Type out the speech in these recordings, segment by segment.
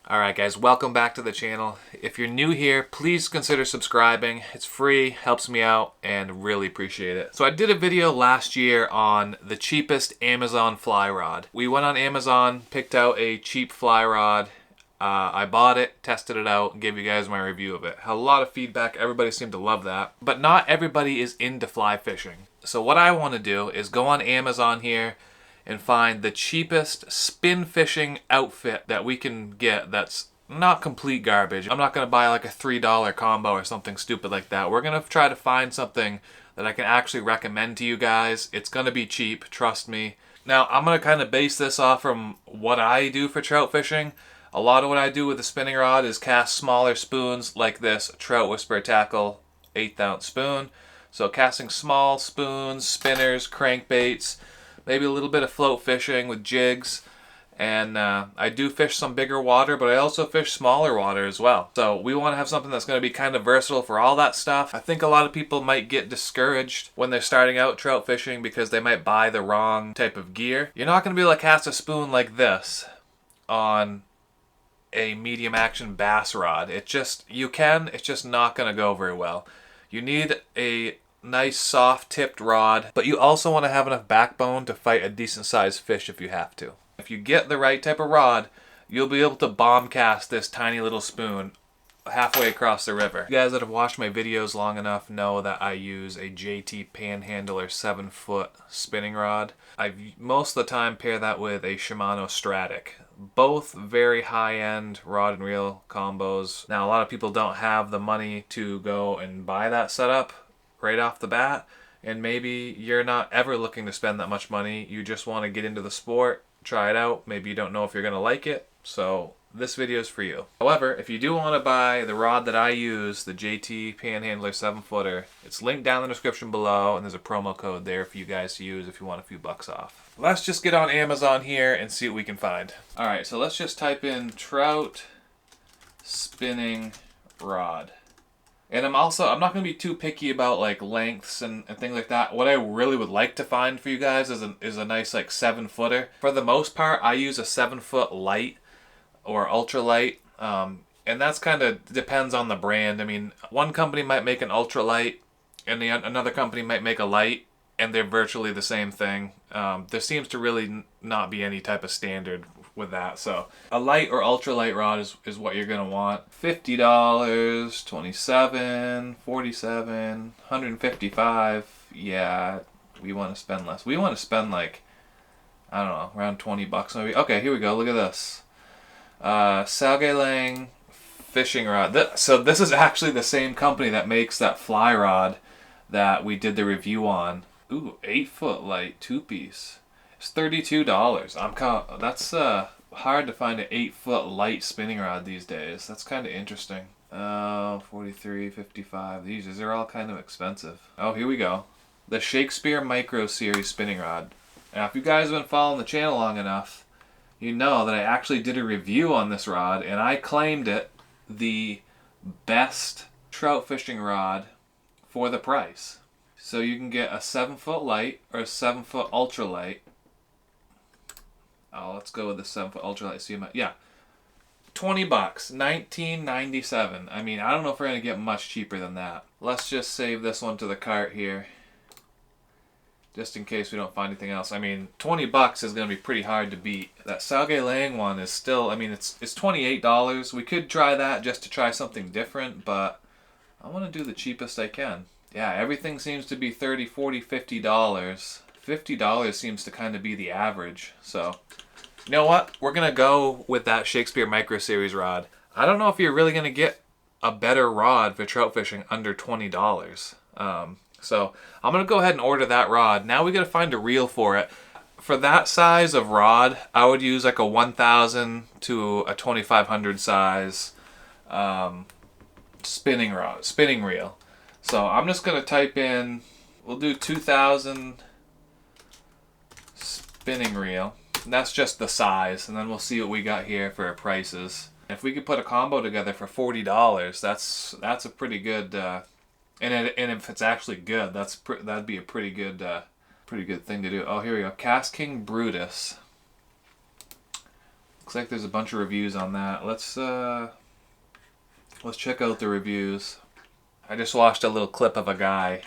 Alright guys, welcome back to the channel. If you're new here, please consider subscribing. It's free, helps me out, and really appreciate it. So I did a video last year on the cheapest Amazon fly rod. We went on Amazon, picked out a cheap fly rod. I bought it, tested it out, and gave you guys my review of it. Had a lot of feedback, everybody seemed to love that. But not everybody is into fly fishing. So what I want to do is go on Amazon here and find the cheapest spin fishing outfit that we can get that's not complete garbage. I'm not going to buy like a $3 combo or something stupid like that. We're going to try to find something that I can actually recommend to you guys. It's going to be cheap, trust me. Now, I'm going to kind of base this off from what I do for trout fishing. A lot of what I do with the spinning rod is cast smaller spoons like this Trout Whisperer Tackle 1/8 ounce spoon. So casting small spoons, spinners, crankbaits, maybe a little bit of float fishing with jigs. And I do fish some bigger water, but I also fish smaller water as well. So we want to have something that's going to be kind of versatile for all that stuff. I think a lot of people might get discouraged when they're starting out trout fishing because they might buy the wrong type of gear. You're not going to be able to cast a spoon like this on a medium action bass rod. You can, it's just not going to go very well. You need a nice soft tipped rod, but you also want to have enough backbone to fight a decent sized fish if you have to. If you get the right type of rod, you'll be able to bomb cast this tiny little spoon halfway across the river. You guys that have watched my videos long enough know that I use a JT Panhandler 7-foot spinning rod. I most of the time pair that with a Shimano Stratic. Both very high-end rod and reel combos. Now a lot of people don't have the money to go and buy that setup right off the bat, and maybe you're not ever looking to spend that much money. You just want to get into the sport, try it out. Maybe you don't know if you're going to like it, so this video is for you. However, if you do want to buy the rod that I use, the JT Panhandler 7-footer, it's linked down in the description below, and there's a promo code there for you guys to use if you want a few bucks off. Let's just get on Amazon here and see what we can find. Alright, so let's just type in Trout spinning rod. And I'm not going to be too picky about like lengths and things like that. What I really would like to find for you guys is a nice like 7-footer. For the most part, I use a 7-foot light or ultralight. And that's kind of depends on the brand. I mean, one company might make an ultralight and another company might make a light, and they're virtually the same thing. There seems to really not be any type of standard with that. So a light or ultralight rod is what you're gonna want. $50, $27, $47, $155. Yeah, we want to spend less. We want to spend like, I don't know, around 20 bucks maybe. Okay, here we go. Look at this. Salmon fishing rod. So this is actually the same company that makes that fly rod that we did the review on. Ooh, 8-foot light 2-piece. It's $32. That's hard to find an 8-foot light spinning rod these days. That's kind of interesting. $43, $55. These are all kind of expensive. Oh, here we go. The Shakespeare Micro Series spinning rod. Now, if you guys have been following the channel long enough, you know that I actually did a review on this rod, and I claimed it the best trout fishing rod for the price. So you can get a 7-foot light or a 7-foot ultralight. Oh, let's go with the 7-foot ultralight. See, yeah, 20 bucks, $19.97. I mean, I don't know if we're gonna get much cheaper than that. Let's just save this one to the cart here, just in case we don't find anything else. I mean, 20 bucks is gonna be pretty hard to beat. That Salge Lang one is still, I mean, it's $28. We could try that just to try something different, but I want to do the cheapest I can. Yeah, everything seems to be $30, $40, $50. $50 seems to kind of be the average. So, you know what? We're going to go with that Shakespeare Micro Series rod. I don't know if you're really going to get a better rod for trout fishing under $20. So, I'm going to go ahead and order that rod. Now we got to find a reel for it. For that size of rod, I would use like a 1,000 to a 2,500 size spinning reel. So I'm just going to type in, we'll do 2,000 spinning reel. And that's just the size, and then we'll see what we got here for our prices. If we could put a combo together for $40, that's a pretty good, and if it's actually good, that'd be a pretty good thing to do. Oh, here we go. Cast King Brutus. Looks like there's a bunch of reviews on that. Let's check out the reviews. I just watched a little clip of a guy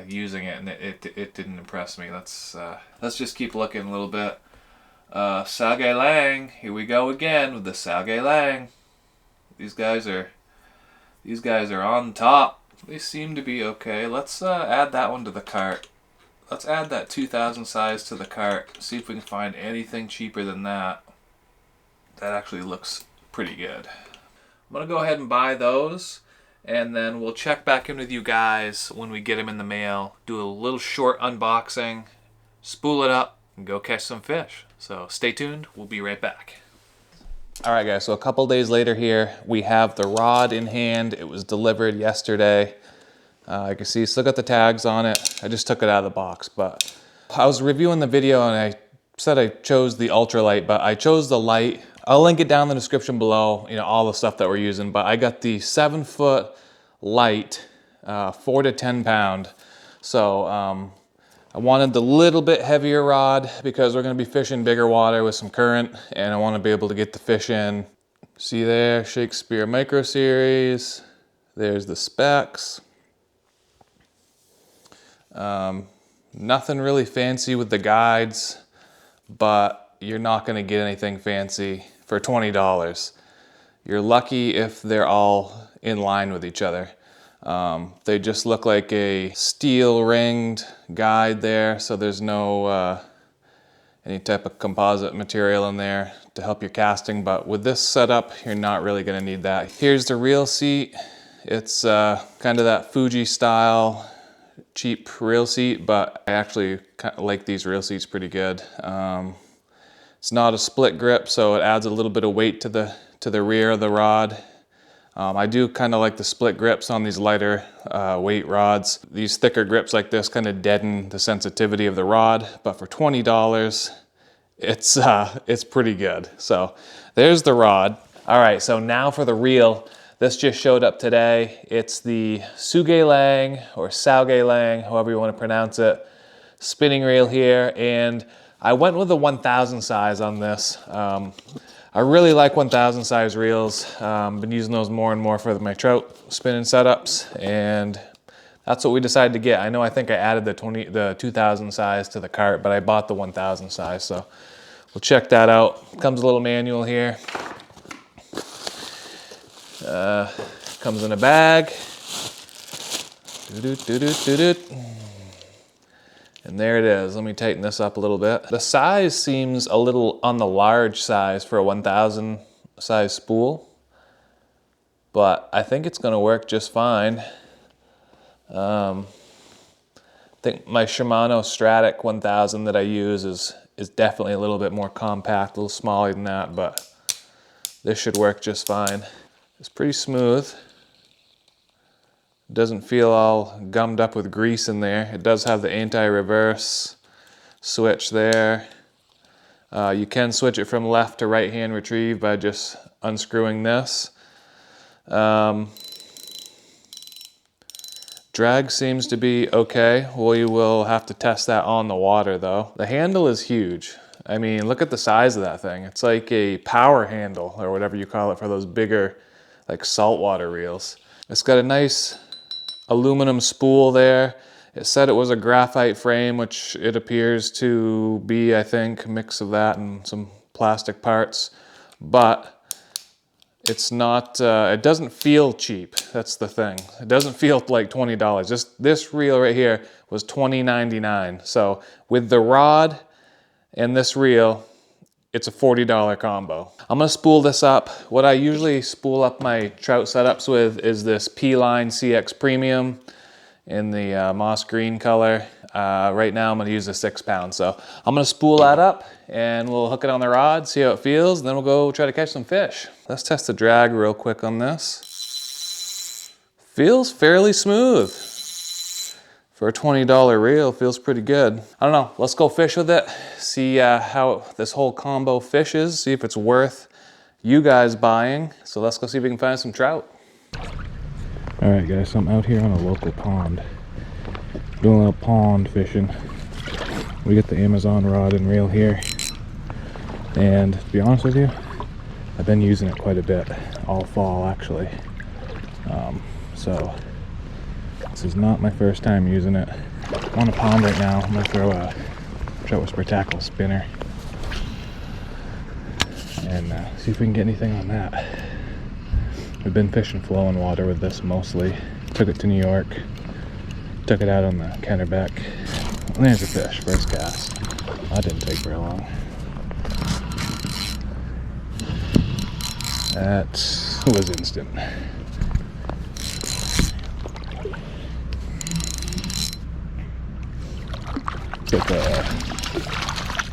using it, and it didn't impress me. Let's just keep looking a little bit. Sage Lang, here we go again with the Sage Lang. These guys are on top. They seem to be okay. Let's add that one to the cart. Let's add that 2000 size to the cart. See if we can find anything cheaper than that. That actually looks pretty good. I'm gonna go ahead and buy those, and then we'll check back in with you guys when we get them in the mail. Do a little short unboxing, spool it up, and go catch some fish. So stay tuned. We'll be right back. All right, guys. So a couple days later here, we have the rod in hand. It was delivered yesterday. You can see, still got the tags on it. I just took it out of the box, but I was reviewing the video and I said I chose the ultralight, but I chose the light. I'll link it down in the description below, you know, all the stuff that we're using, but I got the 7-foot light, 4 to 10 pound. So I wanted the little bit heavier rod because we're gonna be fishing bigger water with some current, and I wanna be able to get the fish in. See there, Shakespeare Micro Series. There's the specs. Nothing really fancy with the guides, but you're not gonna get anything fancy for $20. You're lucky if they're all in line with each other. They just look like a steel ringed guide there, so there's no any type of composite material in there to help your casting, but with this setup, you're not really gonna need that. Here's the reel seat. It's kind of that Fuji style cheap reel seat, but I actually like these reel seats pretty good. It's not a split grip, so it adds a little bit of weight to the rear of the rod. I do kind of like the split grips on these lighter weight rods. These thicker grips like this kind of deaden the sensitivity of the rod, but for $20, it's pretty good. So there's the rod. All right, so now for the reel. This just showed up today. It's the Sage Lang or Sage Lang, however you want to pronounce it, spinning reel here, and I went with the 1000 size on this. I really like 1000 size reels. Been using those more and more for my trout spinning setups, and that's what we decided to get. I think I added the 2000 size to the cart, but I bought the 1000 size, so we'll check that out. Comes a little manual here. Comes in a bag. And there it is. Let me tighten this up a little bit. The size seems a little on the large size for a 1000 size spool, but I think it's gonna work just fine. I think my Shimano Stratic 1000 that I use is definitely a little bit more compact, a little smaller than that, but this should work just fine. It's pretty smooth. It doesn't feel all gummed up with grease in there. It does have the anti-reverse switch there. You can switch it from left to right hand retrieve by just unscrewing this. Drag seems to be okay. We will have to test that on the water though. The handle is huge. I mean, look at the size of that thing. It's like a power handle or whatever you call it for those bigger, like saltwater reels. It's got a nice aluminum spool there. It said it was a graphite frame, which it appears to be, I think, a mix of that and some plastic parts. But it's not, it doesn't feel cheap. That's the thing. It doesn't feel like $20. This reel right here was $20.99. So with the rod and this reel, it's a $40 combo. I'm gonna spool this up. What I usually spool up my trout setups with is this P-Line CX Premium in the moss green color. Right now I'm gonna use a 6 pound. So I'm gonna spool that up and we'll hook it on the rod, see how it feels, and then we'll go try to catch some fish. Let's test the drag real quick on this. Feels fairly smooth. For a $20 reel, feels pretty good. I don't know, let's go fish with it, see how this whole combo fishes, see if it's worth you guys buying. So let's go see if we can find some trout. All right guys, so I'm out here on a local pond, doing a little pond fishing. We got the Amazon rod and reel here. And to be honest with you, I've been using it quite a bit all fall actually. So this is not my first time using it. I'm on a pond right now. I'm gonna throw a trout whisper tackle spinner and see if we can get anything on that. We've been fishing flowing water with this mostly. Took it to New York, took it out on the Kennebec. And there's a fish, first cast. That didn't take very long. That was instant. Get a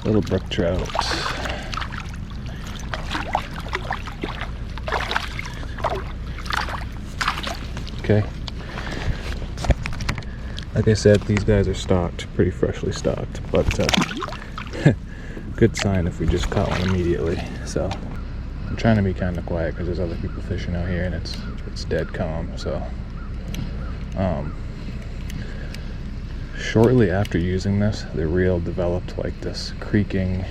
little brook trout. Okay. Like I said, these guys are stocked, pretty freshly stocked, but good sign if we just caught one immediately. So I'm trying to be kind of quiet because there's other people fishing out here and it's dead calm. So shortly after using this, the reel developed like this creaking,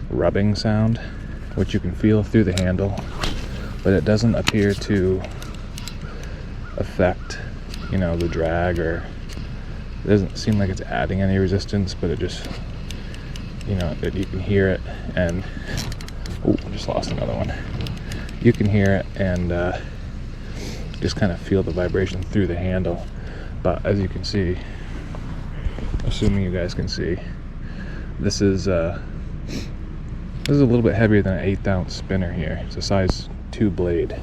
rubbing sound, which you can feel through the handle, but it doesn't appear to affect, you know, the drag, or it doesn't seem like it's adding any resistance, but it just, you know, you can hear it. And oh, just lost another one. You can hear it and just kind of feel the vibration through the handle. But as you can see, assuming you guys can see, this is a little bit heavier than an 1/8 ounce spinner here. It's a size 2 blade,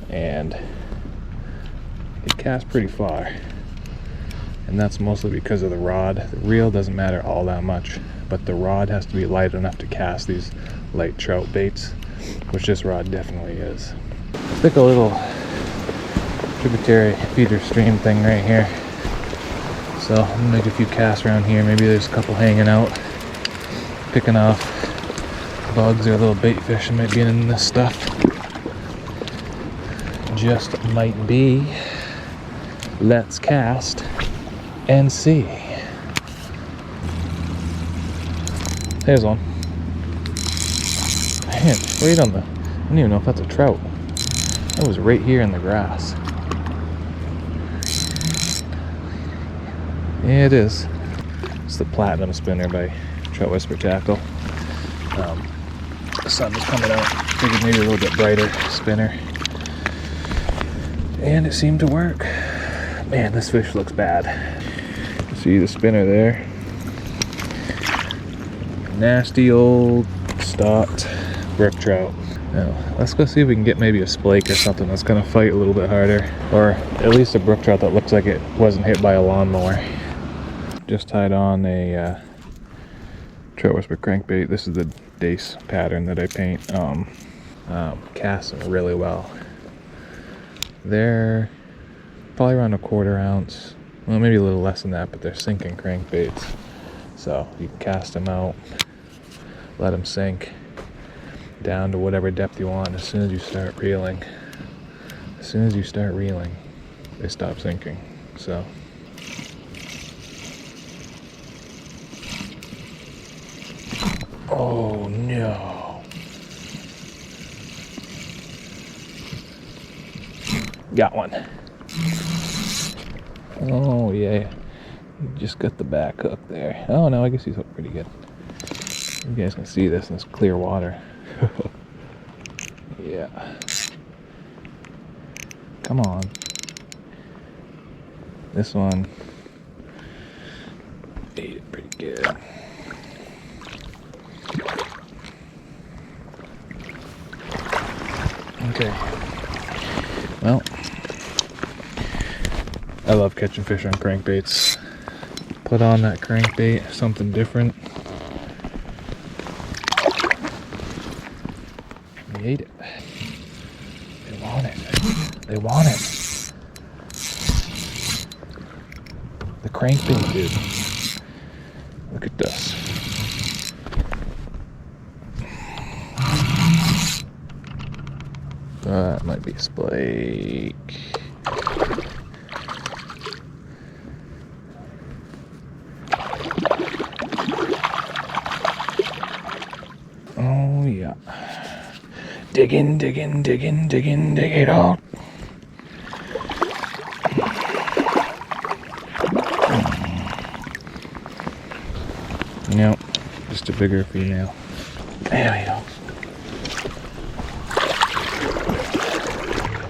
and it casts pretty far, and that's mostly because of the rod. The reel doesn't matter all that much, but the rod has to be light enough to cast these light trout baits, which this rod definitely is. It's like a little tributary feeder stream thing right here. So I'm gonna make a few casts around here. Maybe there's a couple hanging out, picking off bugs or little bait fish that might be in this stuff. Just might be. Let's cast and see. There's one. Man, right on the, I don't even know if that's a trout. That was right here in the grass. Yeah, it is. It's the Platinum Spinner by Trout Whisper Tackle. The sun was coming out. Figured maybe a little bit brighter spinner. And it seemed to work. Man, this fish looks bad. See the spinner there? Nasty old stocked brook trout. Now, let's go see if we can get maybe a splake or something that's gonna fight a little bit harder. Or at least a brook trout that looks like it wasn't hit by a lawnmower. Just tied on a Trout Whisper crankbait. This is the Dace pattern that I paint. Casting really well. They're probably around a 1/4 ounce. Well, maybe a little less than that, but they're sinking crankbaits. So you can cast them out, let them sink down to whatever depth you want. As soon as you start reeling, they stop sinking. So oh no. Got one. Oh yeah. He just got the back hook there. Oh no, I guess he's hooked pretty good. You guys can see this in this clear water. Yeah. Come on. This one ate it pretty good. Okay. Well, I love catching fish on crankbaits. Put on that crankbait, something different. They ate it. They want it. They want it. The crankbait, dude. Look at this. That might be a splake. Dig in, dig in, dig in, dig in, dig it out. Nope, just a bigger female. There we go.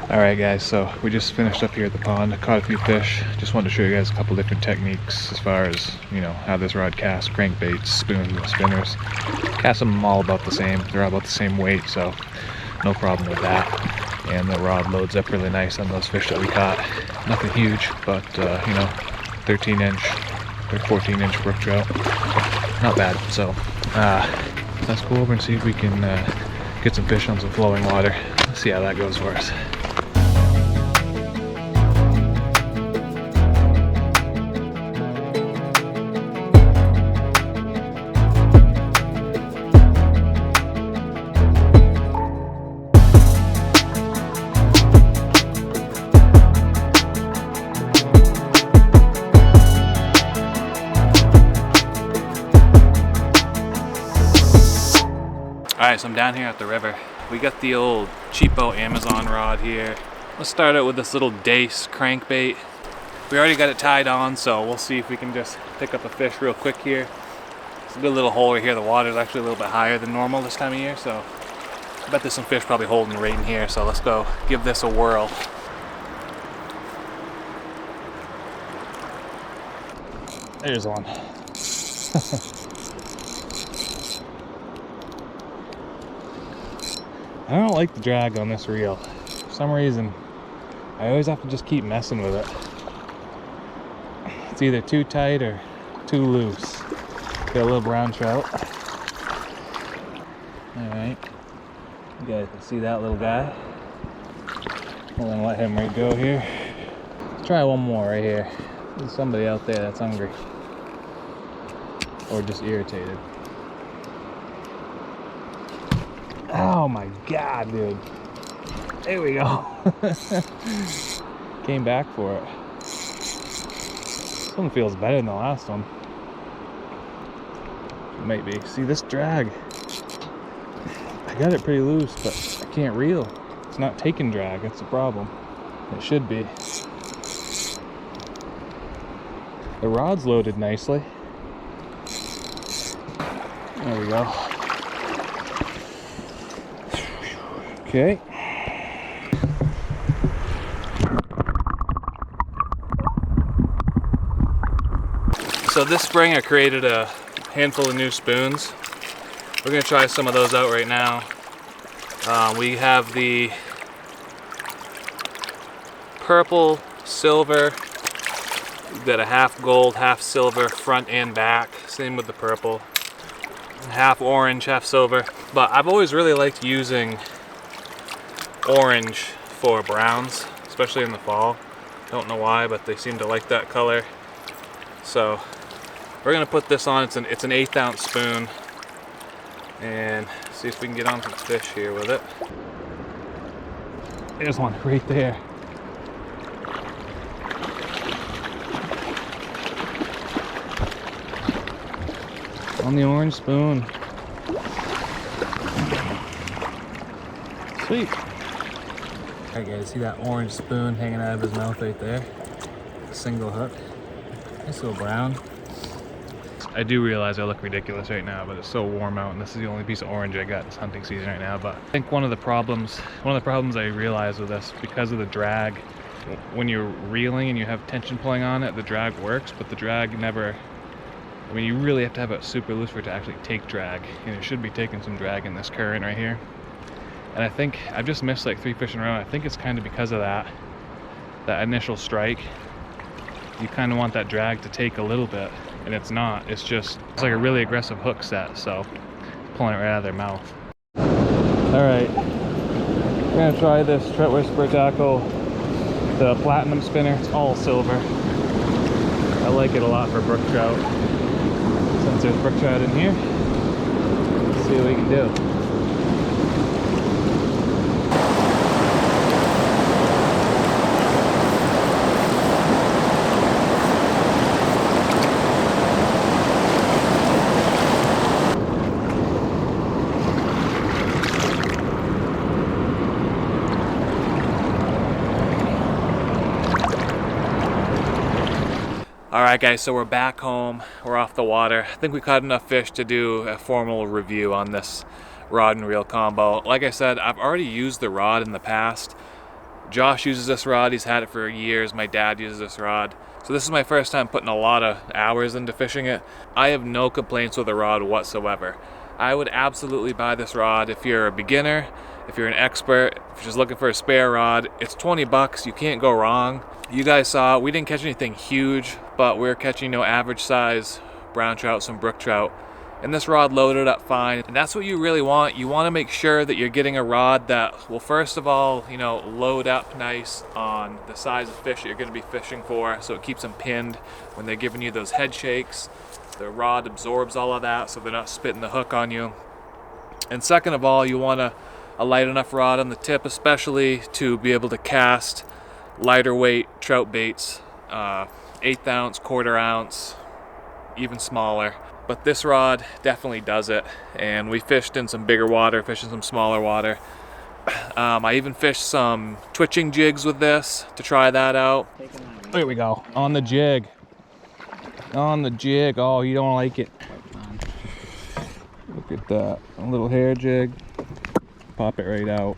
Alright guys, so we just finished up here at the pond, caught a few fish. Just wanted to show you guys a couple different techniques as far as, you know, how this rod casts, crankbaits, spoons, and spinners. Cast them all about the same, they're all about the same weight, so no problem with that. And the rod loads up really nice on those fish that we caught. Nothing huge, but you know, 13-inch or 14-inch brook trout. Not bad, so let's go over and see if we can get some fish on some flowing water. Let's see how that goes for us. Alright, so I'm down here at the river. We got the old cheapo Amazon rod here. Let's start out with this little Dace crankbait. We already got it tied on, so we'll see if we can just pick up a fish real quick here. It's a good little hole right here. The water's actually a little bit higher than normal this time of year, so I bet there's some fish probably holding right in here, so let's go give this a whirl. There's one. I don't like the drag on this reel. For some reason, I always have to just keep messing with it. It's either too tight or too loose. Got a little brown trout. Alright. You guys can see that little guy. We're gonna let him right go here. Let's try one more right here. There's somebody out there that's hungry. Or just irritated. Oh my god, dude. There we go. Came back for it. This one feels better than the last one. Might be. See this drag. I got it pretty loose, but I can't reel. It's not taking drag, that's the problem. It should be. The rod's loaded nicely. There we go. Okay. So this spring I created a handful of new spoons. We're gonna try some of those out right now. We have the purple, silver. We've got a half gold, half silver front and back. Same with the purple. Half orange, half silver. But I've always really liked using orange for browns, especially in the fall. Don't know why, but they seem to like that color. So we're gonna put this on. It's an 1/8 ounce spoon, and see if we can get on some fish here with it. There's one right there. On the orange spoon. Sweet. Alright guys, see that orange spoon hanging out of his mouth right there? Single hook. Nice little brown. I do realize I look ridiculous right now, but it's so warm out and this is the only piece of orange I got this hunting season right now. But I think one of the problems I realize with this, because of the drag, when you're reeling and you have tension pulling on it, the drag works, but the drag never, I mean, you really have to have it super loose for it to actually take drag, and it should be taking some drag in this current right here. And I think I've just missed like 3 fish in a row. I think it's kind of because of that initial strike. You kind of want that drag to take a little bit, and it's not. It's like a really aggressive hook set, so pulling it right out of their mouth. All right, we're gonna try this Trout Whisperer tackle, the platinum spinner. It's all silver. I like it a lot for brook trout. Since there's brook trout in here, let's see what we can do. Alright guys, so we're back home, we're off the water. I think we caught enough fish to do a formal review on this rod and reel combo. Like I said, I've already used the rod in the past. Josh uses this rod, he's had it for years. My dad uses this rod. So this is my first time putting a lot of hours into fishing it. I have no complaints with the rod whatsoever. I would absolutely buy this rod if you're a beginner, if you're an expert, if you're just looking for a spare rod. It's 20 bucks, you can't go wrong. You guys saw, we didn't catch anything huge, but we're catching, average size brown trout, some brook trout. And this rod loaded up fine. And that's what you really want. You want to make sure that you're getting a rod that will, first of all, load up nice on the size of fish that you're going to be fishing for, so it keeps them pinned when they're giving you those head shakes. The rod absorbs all of that, so they're not spitting the hook on you. And second of all, you want a light enough rod on the tip, especially to be able to cast lighter weight trout baits, 1/8 ounce, 1/4 ounce, even smaller. But this rod definitely does it, and we fished in some bigger water, fished in some smaller water. I even fished some twitching jigs with this to try that out. There we go, on the jig. On the jig. Oh, you don't like it. Look at that, a little hair jig. Pop it right out.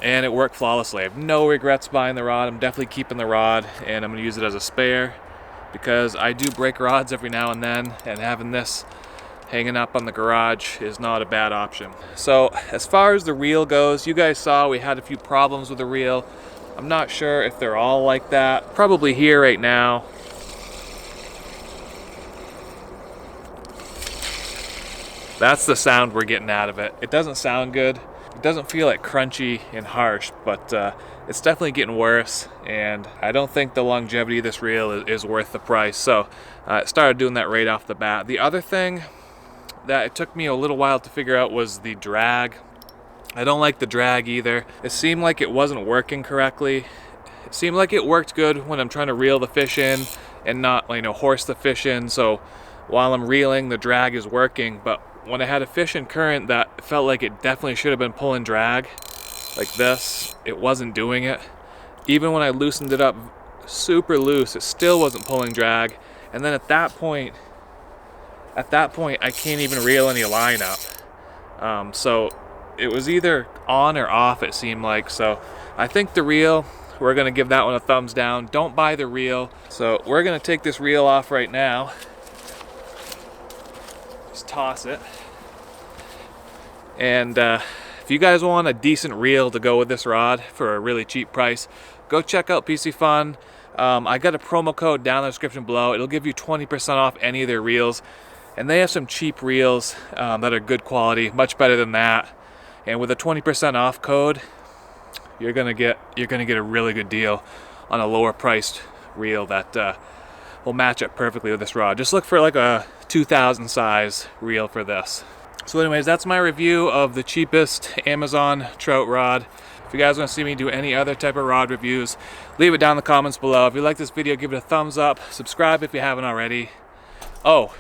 And it worked flawlessly. I have no regrets buying the rod. I'm definitely keeping the rod, and I'm gonna use it as a spare because I do break rods every now and then, and having this hanging up on the garage is not a bad option. So as far as the reel goes, you guys saw we had a few problems with the reel. I'm not sure if they're all like that. Probably here right now. That's the sound we're getting out of it. It doesn't sound good. It doesn't feel like crunchy and harsh, but it's definitely getting worse, and I don't think the longevity of this reel is worth the price. So I started doing that right off the bat. The other thing that it took me a little while to figure out was the drag. I don't like the drag either. It seemed like it wasn't working correctly. It seemed like it worked good when I'm trying to reel the fish in and not, horse the fish in. So while I'm reeling, the drag is working, but when I had a fish in current that felt like it definitely should have been pulling drag, like this, it wasn't doing it. Even when I loosened it up super loose, it still wasn't pulling drag. And then at that point, I can't even reel any line up. So it was either on or off, it seemed like. So I think the reel, we're gonna give that one a thumbs down. Don't buy the reel. So we're gonna take this reel off right now. Just toss it. And if you guys want a decent reel to go with this rod for a really cheap price, go check out PC Fun. I got a promo code down in the description below. It'll give you 20% off any of their reels, and they have some cheap reels that are good quality, much better than that. And with a 20% off code, you're gonna get a really good deal on a lower priced reel that will match up perfectly with this rod. Just look for like a 2000 size reel for this. So anyways, that's my review of the cheapest Amazon trout rod. If you guys want to see me do any other type of rod reviews, leave it down in the comments below. If you like this video, give it a thumbs up. Subscribe if you haven't already. Oh,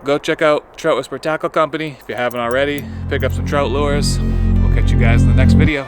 go check out Trout Whisperer Tackle Company if you haven't already. Pick up some trout lures. We'll catch you guys in the next video.